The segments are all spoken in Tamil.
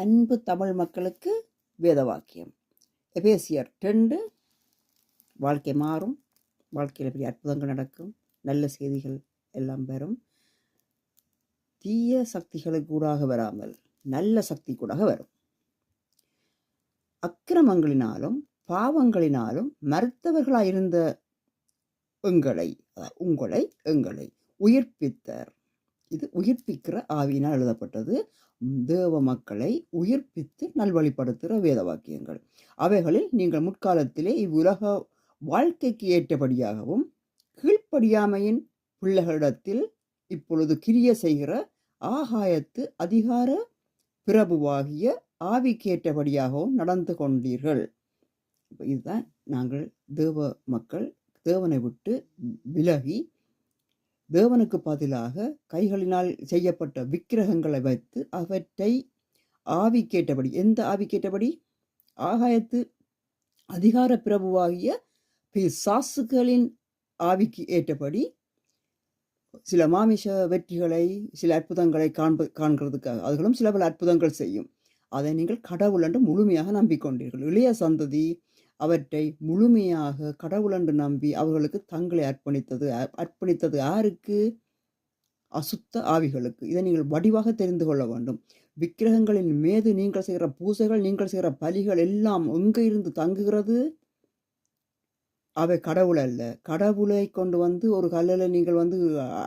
அன்பு தமிழ் மக்களுக்கு வேதவாக்கியம். எபேசியர் 2. வாழ்க்கை மாறும், வாழ்க்கையில் பெரிய அற்புதங்கள் நடக்கும், நல்ல செய்திகள் எல்லாம் வரும். தீய சக்திகளுக்கு கூடாக வராமல் நல்ல சக்தி கூடாக வரும். அக்கிரமங்களினாலும் பாவங்களினாலும் மறுத்தவர்களாயிருந்த எங்களை உயிர்ப்பித்தார். இது உயிர்ப்பிக்கிற ஆவியினால் எழுதப்பட்டது. தேவ மக்களை உயிர்ப்பித்து நல்வழிப்படுத்துகிற வேத வாக்கியங்கள். அவைகளில் நீங்கள் முற்காலத்திலே இவ்வுலக வாழ்க்கைக்கு ஏற்றபடியாகவும் கீழ்ப்படியாமையின் பிள்ளைகளிடத்தில் இப்பொழுது கிரிய செய்கிற ஆகாயத்து அதிகார பிரபுவாகிய ஆவிக்கேற்றபடியாகவும் நடந்து கொண்டீர்கள். இதுதான் நாங்கள் தேவ மக்கள் தேவனை விட்டு விலகி தேவனுக்கு பதிலாக கைகளினால் செய்யப்பட்ட விக்கிரகங்களை வைத்து அவற்றை ஆவிக்கேற்றபடி, எந்த ஆவிக்கேற்றபடி? ஆகாயத்து அதிகார பிரபுவாகிய பிசாசுகளின் ஆவிக்கு ஏற்றபடி சில மாமிச வெற்றிகளை, சில அற்புதங்களை காண்கிறதுக்காக அதுகளும் சில பல அற்புதங்கள் செய்யும். அதை நீங்கள் கடவுள் என்று முழுமையாக நம்பிக்கொண்டீர்கள். இளைய சந்ததி அவற்றை முழுமையாக கடவுள் என்று நம்பி அவர்களுக்கு தங்களை அர்ப்பணித்தது யாருக்கு? அசுத்த ஆவிகளுக்கு. இதை நீங்கள் வடிவாக தெரிந்து கொள்ள வேண்டும். விக்கிரகங்களின் மீது நீங்கள் செய்கிற பூசைகள், நீங்கள் செய்கிற பலிகள் எல்லாம் எங்கே இருந்து தங்குகிறது? அவை கடவுள் அல்ல. கடவுளை கொண்டு ஒரு கல்லில் நீங்கள்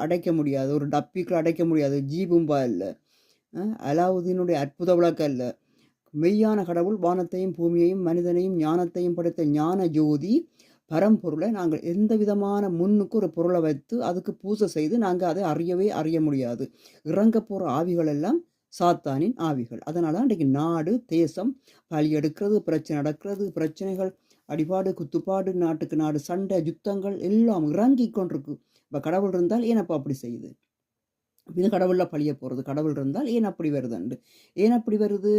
அடைக்க முடியாது, ஒரு டப்பிக்குள் அடைக்க முடியாது. ஜீபும்பா இல்லை, அலாவுதீனுடைய அற்புத விளக்கு அல்ல. மெய்யான கடவுள் வானத்தையும் பூமியையும் மனிதனையும் ஞானத்தையும் படைத்த ஞான ஜோதி பரம்பொருளை நாங்கள் எந்த விதமான முன்னுக்கு ஒரு பொருளை வைத்து அதுக்கு பூசை செய்து நாங்கள் அதை அறிய முடியாது. இறங்க போகிற ஆவிகள் எல்லாம் சாத்தானின் ஆவிகள். அதனால தான் இன்றைக்கு நாடு தேசம் பலி எடுக்கிறது, பிரச்சனை நடக்கிறது, பிரச்சனைகள், அடிபாடு, குத்துப்பாடு, நாட்டுக்கு நாடு சண்டை, யுத்தங்கள் எல்லாம் இறங்கி கொண்டிருக்கு. இப்போ கடவுள் இருந்தால் ஏன் அப்போ அப்படி செய்யுது? இது கடவுளில் பழிய போகிறது. கடவுள் இருந்தால் ஏன் அப்படி வருதுண்டு? ஏன் அப்படி வருது?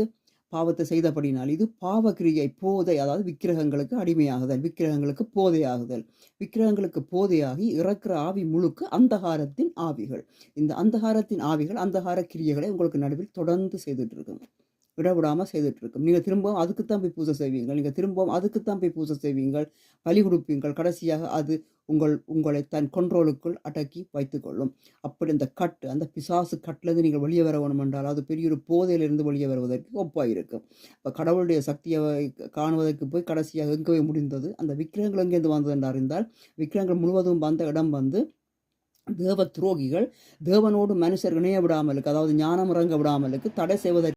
பாவத்தை செய்தபடினால். இது பாவக்கிரியை, போதை, அதாவது விக்கிரகங்களுக்கு அடிமையாகுதல், விக்கிரகங்களுக்கு போதையாகுதல். விக்கிரகங்களுக்கு போதையாகி இறக்குற ஆவி முழுக்க அந்தகாரத்தின் ஆவிகள். இந்த அந்தகாரத்தின் ஆவிகள் அந்தகார கிரியைகளை உங்களுக்கு நடுவில் தொடர்ந்து செய்துட்டு இருக்குங்க, விடாமல் செய்துட்டு இருக்கும். நீங்கள் திரும்பவும் அதுக்குத்தான் போய் பூஜை செய்வீங்கள், நீங்கள் திரும்பவும் அதுக்குத்தான் போய் பூஜை செய்வீங்கள், பலி கொடுப்பீங்கள். கடைசியாக அது உங்களை தன் கொண்ட்ரோலுக்குள் அடக்கி வைத்துக்கொள்ளும். அப்படி அந்த பிசாசு கட்டிலிருந்து நீங்கள் வெளியே வர வேணும் என்றால் அது பெரிய ஒரு போதையிலிருந்து வெளியே வருவதற்கு ஒப்பாக இருக்கும். இப்போ கடவுளுடைய சக்தியை காணுவதற்கு போய் கடைசியாக எங்கே முடிந்தது? அந்த விக்கிரகங்கள் எங்கேருந்து வந்தது என்று அறிந்தால், விக்கிரகங்கள் முழுவதும் வந்த இடம் தேவ துரோகிகள் தேவனோடு மனுஷர் இணைய விடாமலுக்கு, அதாவது ஞானம் இறங்க விடாமலுக்கு தடை செய்வதற்கு